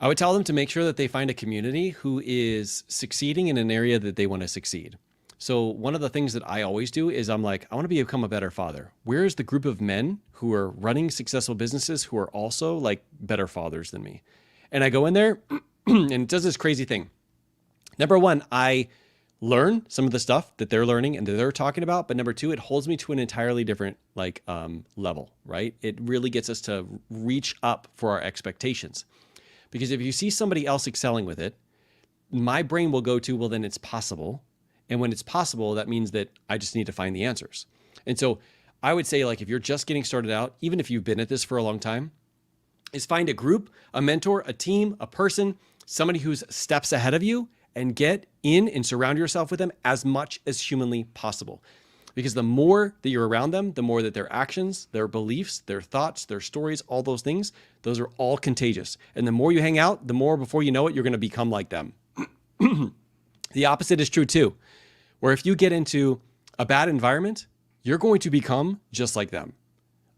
I would tell them to make sure that they find a community who is succeeding in an area that they want to succeed. So one of the things that I always do is I'm like, I want to become a better father. Where's the group of men who are running successful businesses who are also like better fathers than me? And I go in there and it does this crazy thing. Number one, I learn some of the stuff that they're learning and that they're talking about. But number two, it holds me to an entirely different level, right? It really gets us to reach up for our expectations. Because if you see somebody else excelling with it, my brain will go to, well, then it's possible. And when it's possible, that means that I just need to find the answers. And so I would say, like, if you're just getting started out, even if you've been at this for a long time, is find a group, a mentor, a team, a person, somebody who's steps ahead of you, and get in and surround yourself with them as much as humanly possible. Because the more that you're around them, the more that their actions, their beliefs, their thoughts, their stories, all those things, those are all contagious. And the more you hang out, the more before you know it, you're going to become like them. The opposite is true too, where if you get into a bad environment, you're going to become just like them.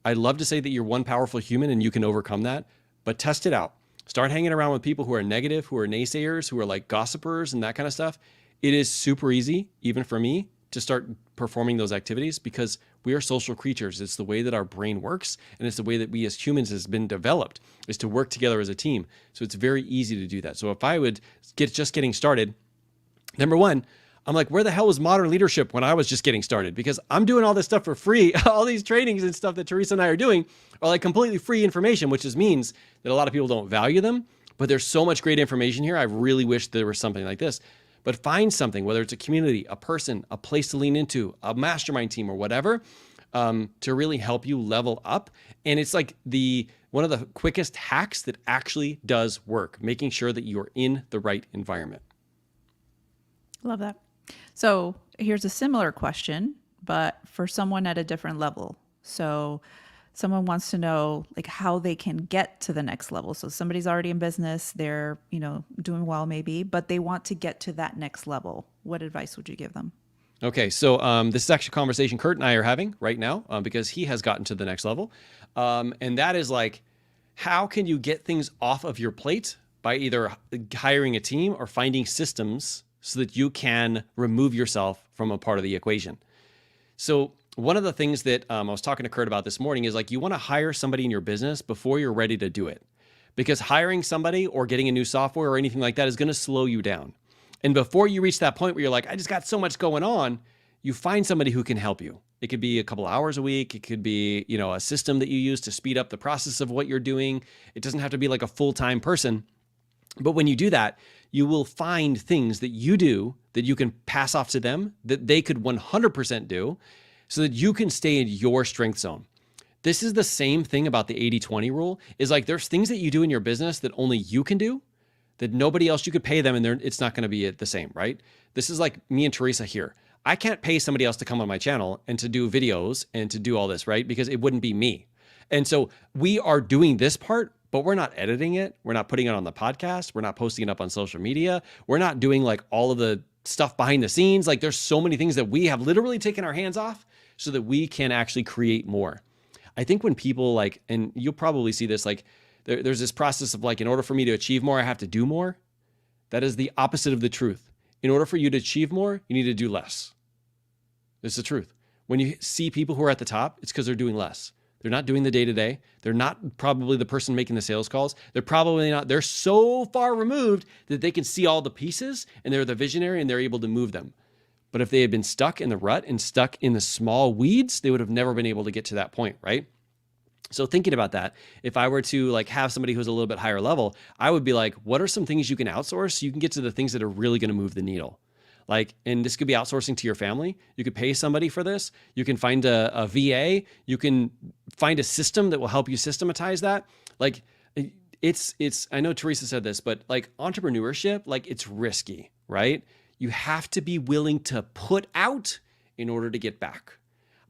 I'd love to say that you're one powerful human and you can overcome that, but test it out. Start hanging around with people who are negative, who are naysayers, who are like gossipers and that kind of stuff. It is super easy, even for me, to start performing those activities because we are social creatures. It's the way that our brain works, and it's the way that we as humans has been developed, is to work together as a team. So it's very easy to do that. So if I would just getting started, number one, I'm like, where the hell was modern leadership when I was just getting started? Because I'm doing all this stuff for free. All these trainings and stuff that Teresa and I are doing are like completely free information, which just means that a lot of people don't value them. But there's so much great information here. I really wish there was something like this. But find something, whether it's a community, a person, a place to lean into, a mastermind team or whatever, to really help you level up. And it's like one of the quickest hacks that actually does work, making sure that you're in the right environment. Love that. So here's a similar question, but for someone at a different level. So someone wants to know like how they can get to the next level. So somebody's already in business, they're, doing well maybe, but they want to get to that next level. What advice would you give them? Okay, so this is actually a conversation Kurt and I are having right now because he has gotten to the next level. And that is like, how can you get things off of your plate by either hiring a team or finding systems so that you can remove yourself from a part of the equation. So one of the things that I was talking to Kurt about this morning is like, you want to hire somebody in your business before you're ready to do it, because hiring somebody or getting a new software or anything like that is going to slow you down. And before you reach that point where you're like, I just got so much going on, you find somebody who can help you. It could be a couple hours a week. It could be, a system that you use to speed up the process of what you're doing. It doesn't have to be like a full-time person. But when you do that, you will find things that you do that you can pass off to them that they could 100% do so that you can stay in your strength zone. This is the same thing about the 80-20 rule, is like there's things that you do in your business that only you can do, that nobody else, you could pay them and it's not going to be the same, right? This is like me and Teresa here. I can't pay somebody else to come on my channel and to do videos and to do all this, right? Because it wouldn't be me. And so we are doing this part, but we're not editing it. We're not putting it on the podcast. We're not posting it up on social media. We're not doing like all of the stuff behind the scenes. Like there's so many things that we have literally taken our hands off so that we can actually create more. I think when people like, and you'll probably see this, like there's this process of like, in order for me to achieve more, I have to do more. That is the opposite of the truth. In order for you to achieve more, you need to do less. It's the truth. When you see people who are at the top, it's because they're doing less. They're not doing the day-to-day. They're not probably the person making the sales calls. They're probably not. They're so far removed that they can see all the pieces and they're the visionary and they're able to move them. But if they had been stuck in the rut and stuck in the small weeds, they would have never been able to get to that point, right? So thinking about that, if I were to like have somebody who's a little bit higher level, I would be like, what are some things you can outsource so you can get to the things that are really going to move the needle? Like, and this could be outsourcing to your family. You could pay somebody for this. You can find a VA. You can find a system that will help you systematize that. Like it's, I know Teresa said this, but like entrepreneurship, like it's risky, right? You have to be willing to put out in order to get back.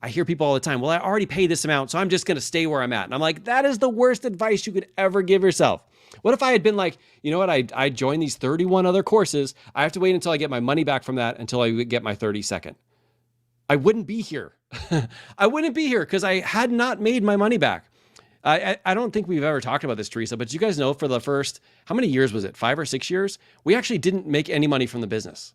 I hear people all the time, well, I already paid this amount, so I'm just going to stay where I'm at. And I'm like, that is the worst advice you could ever give yourself. What if I had been like, you know what, I joined these 31 other courses. I have to wait until I get my money back from that until I get my 32nd. I wouldn't be here. I wouldn't be here because I had not made my money back. I don't think we've ever talked about this, Teresa, but you guys know for the first, how many years was it? 5 or 6 years? We actually didn't make any money from the business.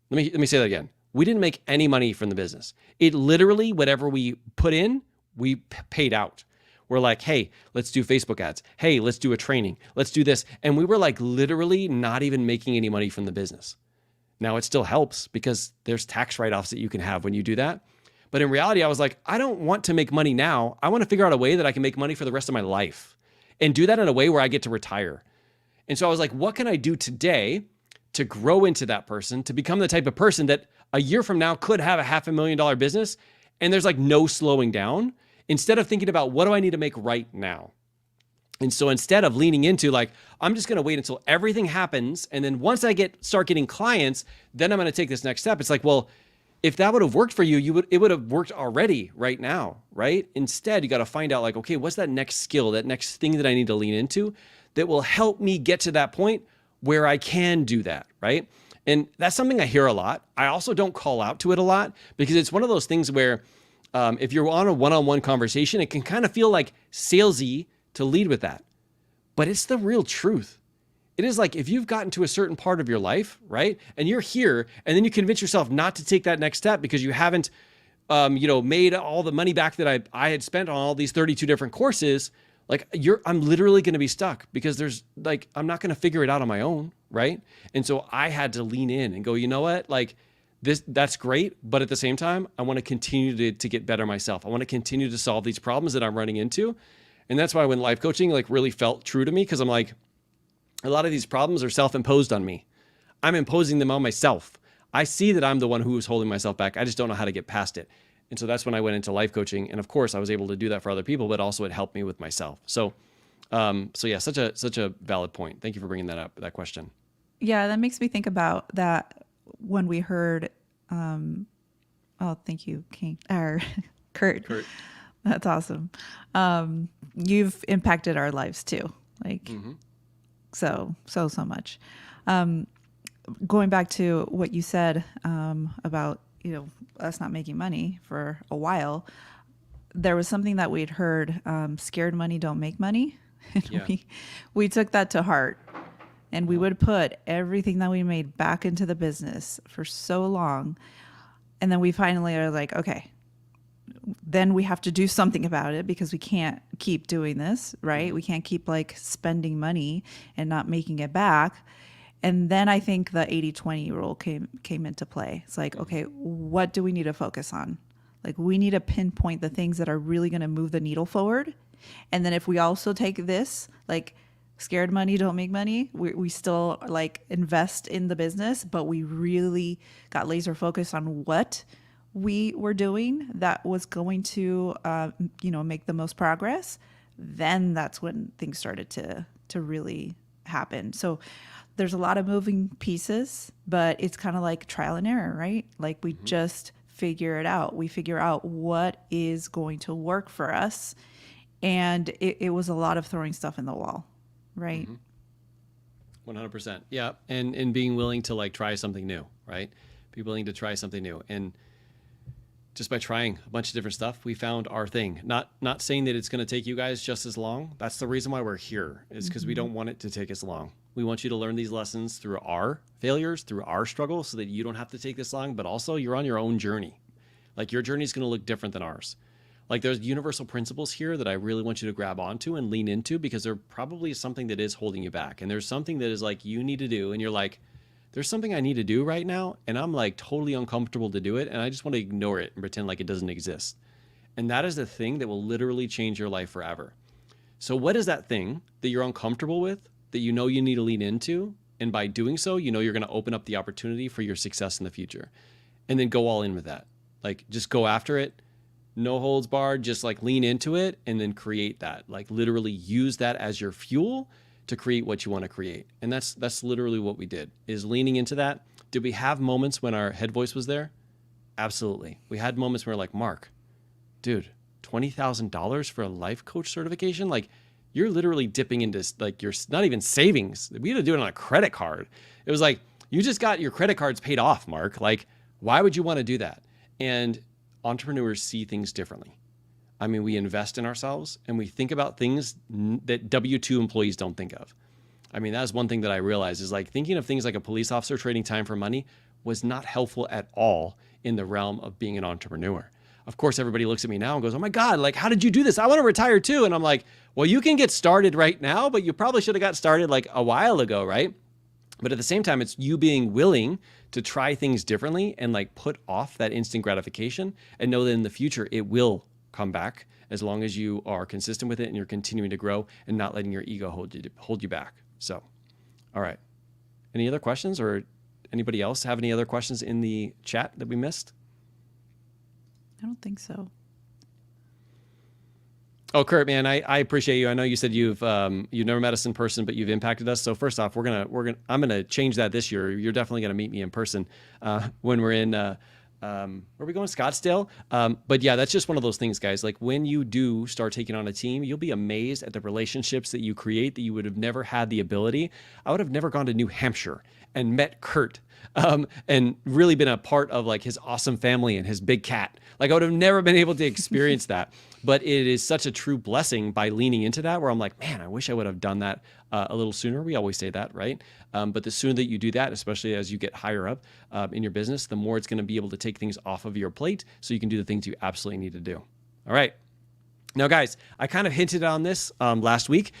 Let me say that again. We didn't make any money from the business. It literally, whatever we put in, we paid out. We're like, hey, let's do Facebook ads. Hey, let's do a training. Let's do this. And we were like literally not even making any money from the business. Now it still helps because there's tax write-offs that you can have when you do that. But in reality, I was like, I don't want to make money now. I want to figure out a way that I can make money for the rest of my life and do that in a way where I get to retire. And so I was like, what can I do today to grow into that person, to become the type of person that a year from now could have a $500,000 business and there's like no slowing down, instead of thinking about what do I need to make right now? And so instead of leaning into like, I'm just going to wait until everything happens. And then once I start getting clients, then I'm going to take this next step. It's like, well, if that would have worked for you, it would have worked already right now, right? Instead, you got to find out like, okay, what's that next skill, that next thing that I need to lean into that will help me get to that point where I can do that, right? And that's something I hear a lot. I also don't call out to it a lot because it's one of those things where if you're on a one-on-one conversation, it can kind of feel like salesy to lead with that. But it's the real truth. It is like if you've gotten to a certain part of your life, right? And you're here and then you convince yourself not to take that next step because you haven't made all the money back that I had spent on all these 32 different courses. Like I'm literally going to be stuck because there's like, I'm not going to figure it out on my own. Right. And so I had to lean in and go, you know what, like that's great. But at the same time, I want to continue to get better myself. I want to continue to solve these problems that I'm running into. And that's why when life coaching like really felt true to me, because I'm like, a lot of these problems are self-imposed on me. I'm imposing them on myself. I see that I'm the one who is holding myself back. I just don't know how to get past it. And so that's when I went into life coaching. And of course I was able to do that for other people, but also it helped me with myself. So yeah, such a valid point. Thank you for bringing that up, that question. Yeah, that makes me think about that when we heard, thank you, Kurt. That's awesome. You've impacted our lives too. Like, so much. Going back to what you said, about, us not making money for a while, there was something that we'd heard, scared money don't make money. And Yeah. we took that to heart. And we would put everything that we made back into the business for so long. And then we finally are like, okay, then we have to do something about it because we can't keep doing this, right? We can't keep like spending money and not making it back. And then I think the 80-20 rule came into play. It's like, okay, what do we need to focus on? Like we need to pinpoint the things that are really going to move the needle forward. And then if we also take this, like scared money don't make money, we still like invest in the business, but we really got laser focused on what we were doing that was going to, make the most progress, then that's when things started to really happen. So there's a lot of moving pieces, but it's kind of like trial and error, right? Like we just figure it out. We figure out what is going to work for us. And it was a lot of throwing stuff in the wall, right? 100%. Yeah. And being willing to like try something new, right? Be willing to try something new. And just by trying a bunch of different stuff, we found our thing. Not saying that it's going to take you guys just as long. That's the reason why we're here, is because we don't want it to take as long. We want you to learn these lessons through our failures, through our struggles, so that you don't have to take this long, but also you're on your own journey. Like your journey is going to look different than ours. Like there's universal principles here that I really want you to grab onto and lean into, because there probably is something that is holding you back. And there's something that is like you need to do. And you're like, there's something I need to do right now, and I'm like totally uncomfortable to do it, and I just want to ignore it and pretend like it doesn't exist. And that is the thing that will literally change your life forever. So what is that thing that you're uncomfortable with, that you know you need to lean into? And by doing so, you know you're going to open up the opportunity for your success in the future. And then go all in with that. Like just go after it. No holds barred, just like lean into it and then create that. Like literally use that as your fuel to create what you want to create. And that's literally what we did, is leaning into that. Did we have moments when our head voice was there? Absolutely. We had moments where we're like, Marc, dude, $20,000 for a life coach certification? Like you're literally dipping into like your not even savings. We had to do it on a credit card. It was like, you just got your credit cards paid off, Marc. Like, why would you want to do that? And entrepreneurs see things differently. I mean, we invest in ourselves and we think about things that W-2 employees don't think of. I mean, that's one thing that I realized, is like thinking of things like a police officer trading time for money was not helpful at all in the realm of being an entrepreneur. Of course, everybody looks at me now and goes, oh my God, like, how did you do this? I want to retire too. And I'm like, well, you can get started right now, but you probably should have got started like a while ago, right? But at the same time, it's you being willing to try things differently and like put off that instant gratification and know that in the future it will come back, as long as you are consistent with it and you're continuing to grow and not letting your ego hold you back. So, all right. Any other questions, or anybody else have any other questions in the chat that we missed? I don't think so. Oh, Kurt, man, I appreciate you. I know you said you've never met us in person, but you've impacted us. So first off, I'm gonna change that this year. You're definitely gonna meet me in person when we're in where are we going? Scottsdale. But yeah, that's just one of those things, guys. Like when you do start taking on a team, you'll be amazed at the relationships that you create that you would have never had the ability. I would have never gone to New Hampshire and met Kurt and really been a part of like his awesome family and his big cat. Like I would have never been able to experience that. But it is such a true blessing by leaning into that, where I'm like, man, I wish I would have done that a little sooner. We always say that, right? But the sooner that you do that, especially as you get higher up in your business, the more it's going to be able to take things off of your plate so you can do the things you absolutely need to do. All right. Now, guys, I kind of hinted on this last week.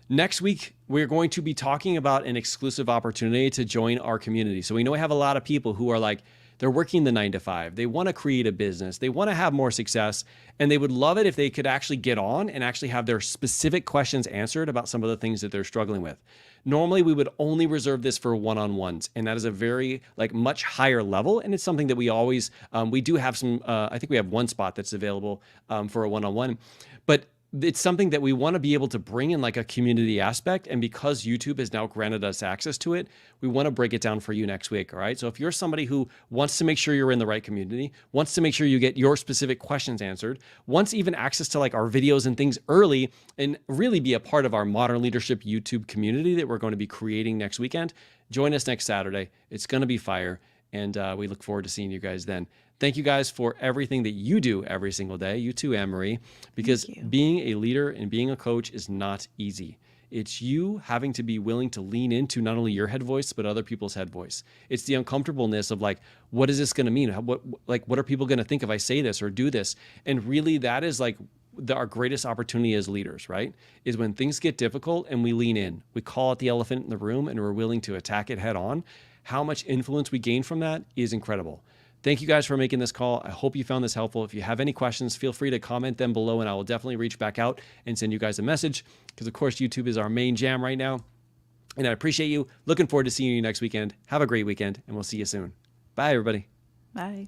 Next week, we're going to be talking about an exclusive opportunity to join our community. So we know we have a lot of people who are like, they're working the 9-to-5. They want to create a business. They want to have more success. And they would love it if they could actually get on and actually have their specific questions answered about some of the things that they're struggling with. Normally, we would only reserve this for one-on-ones. And that is a very much higher level. And it's something that we always, we do have some, I think we have one spot that's available for a one-on-one. But it's something that we want to be able to bring in like a community aspect. And because YouTube has now granted us access to it, we want to break it down for you next week. All right. So if you're somebody who wants to make sure you're in the right community, wants to make sure you get your specific questions answered, wants even access to like our videos and things early, and really be a part of our Modern Leadership YouTube community that we're going to be creating next weekend, join us next Saturday. It's going to be fire. And we look forward to seeing you guys then. Thank you guys for everything that you do every single day. You too, Anne-Marie, because being a leader and being a coach is not easy. It's you having to be willing to lean into not only your head voice, but other people's head voice. It's the uncomfortableness of like, what is this going to mean? What are people going to think if I say this or do this? And really that is like our greatest opportunity as leaders, right? Is when things get difficult and we lean in, we call out the elephant in the room and we're willing to attack it head on. How much influence we gain from that is incredible. Thank you guys for making this call. I hope you found this helpful. If you have any questions, feel free to comment them below and I will definitely reach back out and send you guys a message because of course YouTube is our main jam right now. And I appreciate you. Looking forward to seeing you next weekend. Have a great weekend and we'll see you soon. Bye everybody. Bye.